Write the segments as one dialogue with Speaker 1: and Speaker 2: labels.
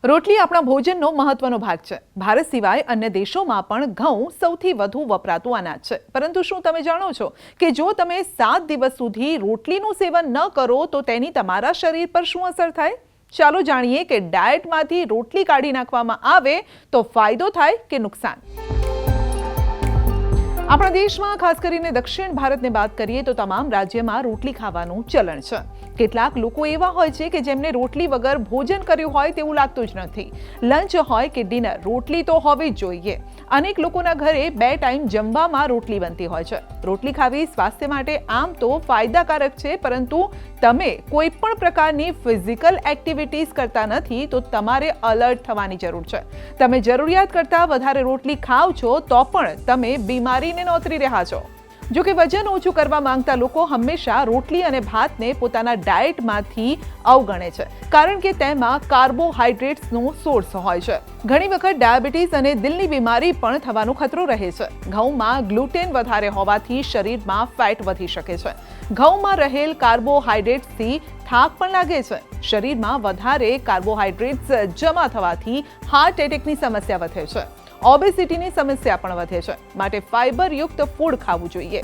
Speaker 1: રોટલી આપણા ભોજનનો મહત્વનો ભાગ છે. ભારત સિવાય અન્ય દેશોમાં પણ ઘઉં સૌથી વધુ વપરાતું અનાજ છે. પરંતુ શું તમે જાણો છો કે જો તમે 7 દિવસ સુધી રોટલીનું સેવન ન કરો તો તેની તમારા શરીર પર શું અસર થાય? ચાલો જાણીએ કે ડાયટમાંથી રોટલી કાઢી નાખવામાં આવે તો ફાયદો થાય કે નુકસાન. આપણા દેશમાં ખાસ કરીને દક્ષિણ ભારતને વાત કરીએ તો તમામ રાજ્યમાં રોટલી ખાવાનું ચલણ છે. કેટલાક લોકો એવા હોય છે કે જેમને રોટલી વગર ભોજન કર્યું હોય તેવું લાગતું જ નથી. લંચ હોય કે ડિનર, રોટલી તો હોવી જ જોઈએ. અનેક લોકોના ઘરે 2 ટાઈમ જમવામાં રોટલી બનતી હોય છે. રોટલી ખાવી સ્વાસ્થ્ય માટે આમ તો ફાયદાકારક છે, પરંતુ તમે કોઈ પણ પ્રકારની ફિઝિકલ એક્ટિવિટીઝ કરતા નથી તો તમારે અલર્ટ થવાની જરૂર છે. તમે જરૂરિયાત કરતાં વધારે રોટલી ખાવ છો તો પણ તમે બીમારીને નોતરી રહ્યા છો. જો કે વજન ઓછું કરવા માંગતા લોકો હંમેશા રોટલી અને ભાતને પોતાના ડાયટમાંથી અવગણે છે, કારણ કે તેમાં કાર્બોહાઈડ્રેટ્સનો સોર્સ હોય છે. ઘણી વખત ડાયાબિટીસ અને દિલની બીમારી પણ થવાનો ખતરો રહે છે. ઘઉંમાં ગ્લુટેન વધારે હોવાથી શરીરમાં ફેટ વધી શકે છે. ઘઉંમાં રહેલ કાર્બોહાઈડ્રેટ્સથી થાક પણ લાગે છે. શરીરમાં વધારે કાર્બોહાઈડ્રેટ્સ જમા થવાથી હાર્ટ એટેકની સમસ્યા વધે છે. ઓબેસિટીની સમસ્યા પણ વધે છે. માટે ફાઇબરયુક્ત ફૂડ ખાવું જોઈએ.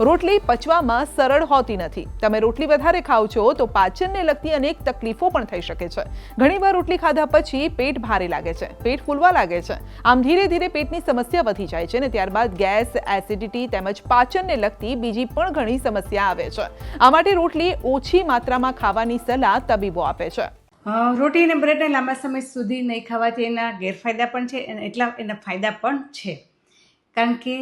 Speaker 1: રોટલી પચવામાં સરળ હોતી નથી. તમે રોટલી વધારે ખાઓ છો તો પાચનને લગતી અનેક તકલીફો પણ થઈ શકે છે. ઘણીવાર રોટલી ખાધા પછી પેટ ભારે લાગે છે, પેટ ફૂલવા લાગે છે. આમ ધીરે ધીરે પેટની સમસ્યા વધી જાય છે અને ત્યારબાદ ગેસ, એસિડિટી તેમજ પાચનને લગતી બીજી પણ ઘણી સમસ્યા આવે છે. આ માટે રોટલી ઓછી માત્રામાં ખાવાની સલાહ તબીબો આપે છે.
Speaker 2: રોટી અને બ્રેડને લાંબા સમય સુધી નહીં ખાવાથી એના ગેરફાયદા પણ છે અને એટલા એના ફાયદા પણ છે. કારણ કે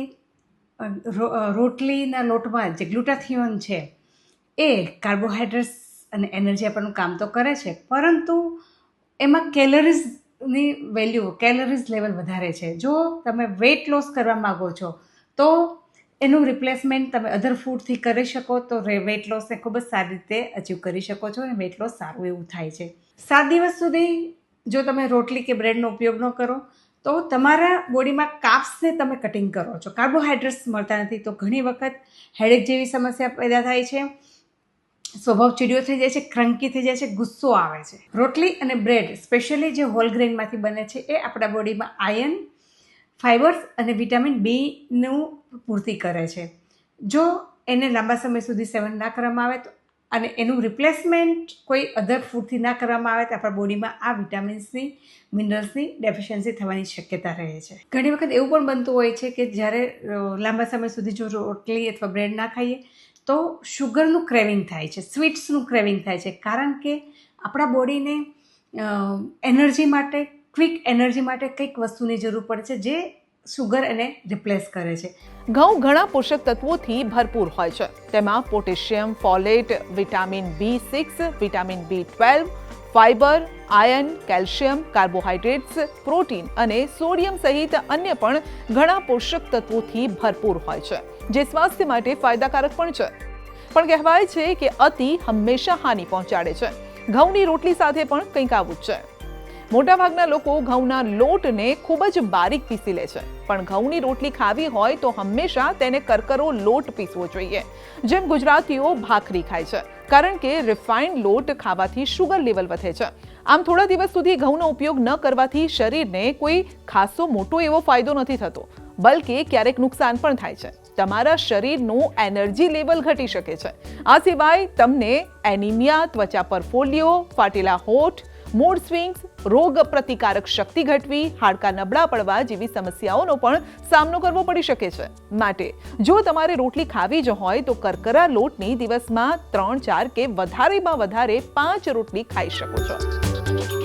Speaker 2: રોટલીના લોટમાં જે ગ્લુટાથિયોન છે એ કાર્બોહાઈડ્રેટ્સ અને એનર્જી આપવાનું કામ તો કરે છે, પરંતુ એમાં કેલરીઝની કેલરીઝ લેવલ વધારે છે. જો તમે વેઇટ લોસ કરવા માગો છો તો એનું રિપ્લેસમેન્ટ તમે અધર ફૂડથી કરી શકો તો વેઇટ લોસને ખૂબ જ સારી રીતે અચીવ કરી શકો છો અને વેઇટ લોસ સારું એવું થાય છે. 7 દિવસ સુધી જો તમે રોટલી કે બ્રેડનો ઉપયોગ ન કરો તો તમારા બોડીમાં કાર્બ્સને તમે કટિંગ કરો છો, કાર્બોહાઈડ્રેટ્સ મળતા નથી, તો ઘણી વખત હેડેક જેવી સમસ્યા પેદા થાય છે, સ્વભાવ ચીડિયો થઈ જાય છે, ક્રંકી થઈ જાય છે, ગુસ્સો આવે છે. રોટલી અને બ્રેડ સ્પેશિયલી જે હોલ ગ્રેનમાંથી બને છે એ આપણા બોડીમાં આયર્ન, ફાઇબર્સ અને વિટામિન બીનું પૂર્તિ કરે છે. જો એને લાંબા સમય સુધી સેવન ના કરવામાં આવે તો અને એનું રિપ્લેસમેન્ટ કોઈ અધર ફૂડથી ના કરવામાં આવે તો આપણા બોડીમાં આ વિટામિન્સની, મિનરલ્સની ડેફિશિયન્સી થવાની શક્યતા રહે છે. ઘણી વખત એવું પણ બનતું હોય છે કે જ્યારે લાંબા સમય સુધી જો રોટલી અથવા બ્રેડ ના ખાઈએ તો શુગરનું ક્રેવિંગ થાય છે, સ્વીટ્સનું ક્રેવિંગ થાય છે, કારણ કે આપણા બોડીને એનર્જી માટે, ક્વિક એનર્જી માટે કંઈક વસ્તુની જરૂર પડે છે જે શુગર એને રિપ્લેસ કરે છે.
Speaker 1: ઘઉં ઘણા પોષક તત્વોથી ભરપૂર હોય છે. તેમાં potassium, folate, vitamin B6, vitamin B12, fibre, iron, calcium, carbohydrates, protein અને સોડિયમ સહિત અન્ય પણ ઘણા પોષક તત્વોથી ભરપૂર હોય છે, જે સ્વાસ્થ્ય માટે ફાયદાકારક પણ છે. પણ કહેવાય છે કે અતિ હંમેશા હાનિ પહોંચાડે છે. ઘઉંની રોટલી સાથે પણ કંઈક આવું જ છે. મોટાભાગના લોકો ઘઉંના લોટને ખૂબ જ બારીક પીસી લે છે, પણ ઘઉંની રોટલી ખાવી હોય તો હંમેશા તેને કરકરો લોટ પીસવો જોઈએ, જેમ ગુજરાતીઓ ભાખરી ખાય છે, કારણ કે રિફાઇન્ડ લોટ ખાવાથી શુગર લેવલ વધે છે. આમ થોડા દિવસ સુધી ઘઉંનો ઉપયોગ ન કરવાથી શરીરને કોઈ ખાસો મોટો એવો ફાયદો નથી થતો, બલકે ક્યારેક નુકસાન પણ થાય છે. તમારા શરીરનું એનર્જી લેવલ ઘટી શકે છે. આ સિવાય તમને એનિમિયા, ત્વચા પર ફોલ્લીઓ, ફાટેલા હોઠ, મૂડ સ્વિંગ્સ, રોગ પ્રતિકારક શક્તિ ઘટવી, હાડકાં નબળા પડવા જેવી સમસ્યાઓનો પણ સામનો કરવો પડી શકે છે. માટે જો તમારે રોટલી ખાવી જ હોય તો કરકરા લોટની દિવસમાં 3-4 કે વધારેમાં વધારે 5 રોટલી ખાઈ શકો છો.